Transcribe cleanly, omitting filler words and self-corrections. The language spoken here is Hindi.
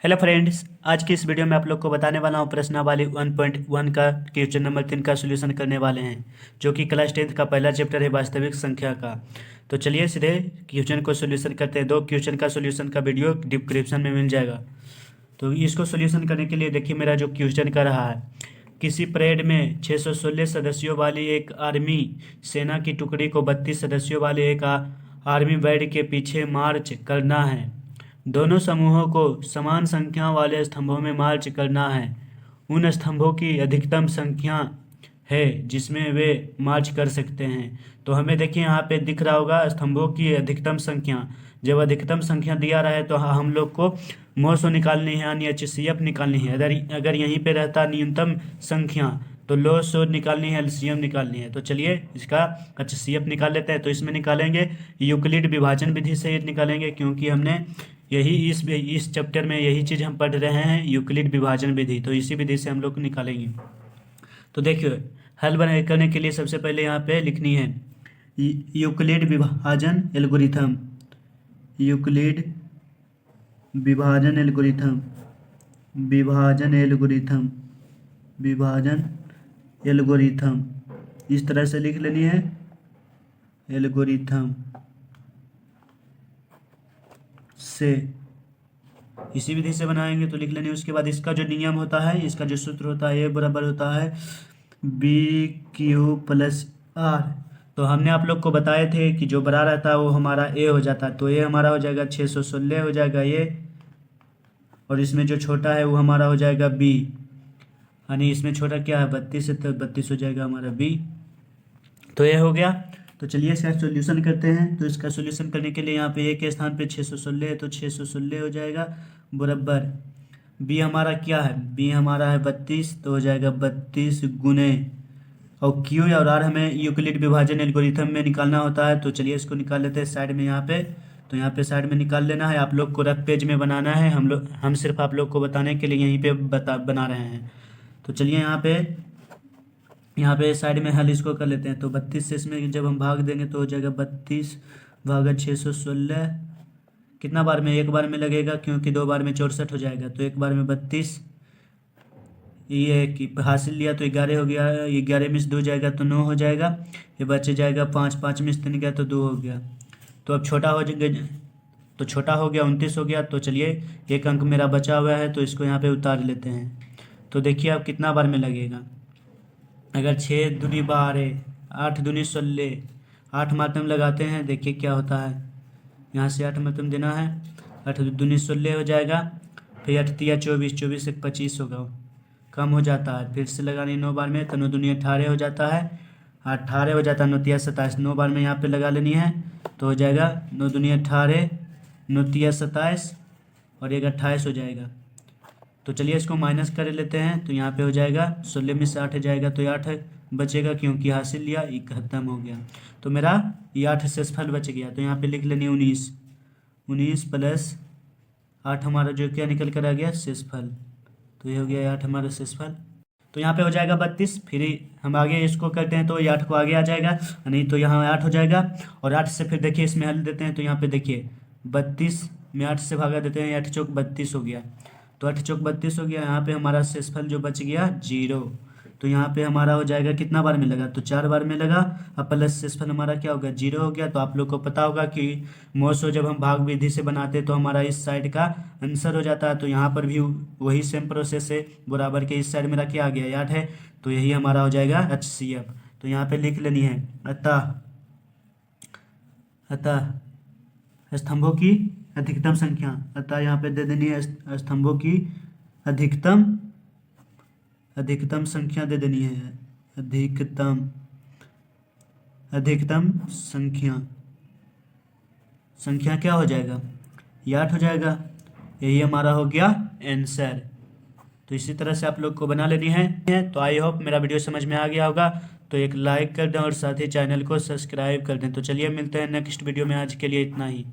हेलो फ्रेंड्स, आज की इस वीडियो में आप लोग को बताने वाला हूँ प्रश्नावली 1.1 का क्वेश्चन नंबर 3 का सॉल्यूशन करने वाले हैं, जो कि क्लास 10th का पहला चैप्टर है वास्तविक संख्या का। तो चलिए सीधे क्वेश्चन को सॉल्यूशन करते हैं। दो क्वेश्चन का सॉल्यूशन का वीडियो डिस्क्रिप्शन में मिल जाएगा। तो इसको सॉल्यूशन करने के लिए देखिए मेरा जो क्वेश्चन कर रहा है, किसी परेड में 616 सदस्यों वाली एक आर्मी सेना की टुकड़ी को 32 सदस्यों वाले एक आर्मी बैंड के पीछे मार्च करना है। दोनों समूहों को समान संख्या वाले स्तंभों में मार्च करना है। उन स्तंभों की अधिकतम संख्या है जिसमें वे मार्च कर सकते हैं। तो हमें देखिए यहाँ पे दिख रहा होगा स्तंभों की अधिकतम संख्या। जब अधिकतम संख्या दिया रहा है तो हम लोग को मोसो निकालनी है, यानी HCF निकालनी है। अगर यहीं पे रहता न्यूनतम संख्या तो लो सो निकालनी है, LCM निकालनी है। तो चलिए इसका HCF निकाल लेते हैं। तो इसमें निकालेंगे यूक्लिड विभाजन विधि से निकालेंगे, क्योंकि हमने यही इस चैप्टर में यही चीज़ हम पढ़ रहे हैं, यूक्लिड विभाजन विधि। तो इसी विधि से हम लोग निकालेंगे। तो देखिए हल करने के लिए सबसे पहले यहाँ पे लिखनी है यूक्लिड विभाजन एल्गोरिथम। यूक्लिड विभाजन एल्गोरिथम, विभाजन एल्गोरिथम, विभाजन एल्गोरिथम इस तरह से लिख लेनी है, एल्गोरिथम से इसी विधि से बनाएंगे तो लिख लेंगे। उसके बाद इसका जो नियम होता है, इसका जो सूत्र होता है, ये बराबर होता है BQ+R। तो हमने आप लोग को बताए थे कि जो बड़ा रहता है वो हमारा A हो जाता है। तो ये हमारा हो जाएगा 616 हो जाएगा ये, और इसमें जो छोटा है वो हमारा हो जाएगा B, यानी इसमें छोटा क्या है 32 है, तो 32 हो जाएगा हमारा B। तो ये हो गया। तो चलिए इसका सॉल्यूशन करते हैं। तो इसका सॉल्यूशन करने के लिए यहाँ पे A के स्थान पे 616 है, तो 616 हो जाएगा बराबर B हमारा क्या है, B हमारा है 32, तो हो जाएगा 32 गुने, और Q और R हमें यूक्लिड विभाजन एल्गोरिथम में निकालना होता है। तो चलिए इसको निकाल लेते हैं साइड में यहाँ पे। तो यहाँ पे साइड में निकाल लेना है। आप लोग को रफ पेज में बनाना है, हम सिर्फ आप लोग को बताने के लिए यहीं पे बना रहे हैं। तो चलिए यहाँ पे साइड में हल इसको कर लेते हैं। तो 32 से इसमें जब हम भाग देंगे तो हो जाएगा 32 भागा 616। कितना बार में, एक बार में लगेगा, क्योंकि दो बार में 64 हो जाएगा। तो एक बार में 32, ये कि हासिल लिया तो 11 हो गया, 11 में से 2 जाएगा तो 9 हो जाएगा। ये बच जाएगा 5, 5 में से 3 गया तो 2 हो गया। तो अब छोटा हो जाएगा, तो छोटा हो गया 29 हो गया। तो चलिए एक अंक मेरा बचा हुआ है, तो इसको यहाँ पे उतार लेते हैं। तो देखिए अब कितना बार में लगेगा। अगर 6 दूनी 12, 8 दूनी 16, 8 माध्यम लगाते हैं, देखिए क्या होता है। यहाँ से 8 माध्यम देना है, 8 दूनी 16 हो जाएगा, फिर 8 तिया 24, 24 से 25 होगा, कम हो जाता है। फिर से लगानी 9 बार में, तो 9 दूनी 18 हो जाता है, 18 हो जाता है, 9 तिया 27, 9 बार में यहाँ पे लगा लेनी है। तो हो जाएगा 9 दूनी 18, 9 तिया 27, और एक 28 हो जाएगा। तो चलिए इसको माइनस कर लेते हैं। तो यहाँ पे हो जाएगा 16 में से 8 जाएगा तो 8 बचेगा, क्योंकि हासिल लिया, ये खत्म हो गया। तो मेरा ये 8 शेषफल बच गया। तो यहाँ पे लिख लेनी 19, 19 प्लस 8 हमारा जो क्या निकल कर आ गया शेषफल। तो ये हो गया 8 हमारा शेषफल। तो यहाँ पे हो जाएगा 32। फिर हम आगे इसको करते हैं तो ये 8 को आगे आ जाएगा, नहीं तो यहाँ 8 हो जाएगा। और 8 से फिर देखिए इसमें हल देते हैं। तो यहाँ पे देखिए 32 में 8 से भागा देते हैं, 8 चौक 32 हो गया। तो 8 चौक 32 हो गया। यहाँ पे हमारा शेषफल जो बच गया 0। तो यहाँ पे हमारा हो जाएगा कितना बार में लगा, तो 4 बार में लगा। अब प्लस शेषफल हमारा क्या होगा 0 हो गया। तो आप लोग को पता होगा कि मोसो जब हम भाग विधि से बनाते तो हमारा इस साइड का आंसर हो जाता है। तो यहाँ पर भी वही सेम प्रोसेस है, बराबर के इस साइड मेरा क्या आ गया 8 है। तो यही हमारा हो जाएगा HCF। तो यहाँ पे लिख लेनी है अतः स्तंभों की अधिकतम संख्या। अतः यहाँ पे दे देनी है स्तंभों की अधिकतम संख्या दे देनी है, अधिकतम संख्या क्या हो जाएगा, ये 8 हो जाएगा। यही हमारा हो गया आंसर। तो इसी तरह से आप लोग को बना लेनी है। तो आई होप मेरा वीडियो समझ में आ गया होगा। तो एक लाइक कर दें और साथ ही चैनल को सब्सक्राइब कर दें। तो चलिए मिलते हैं नेक्स्ट वीडियो में, आज के लिए इतना ही।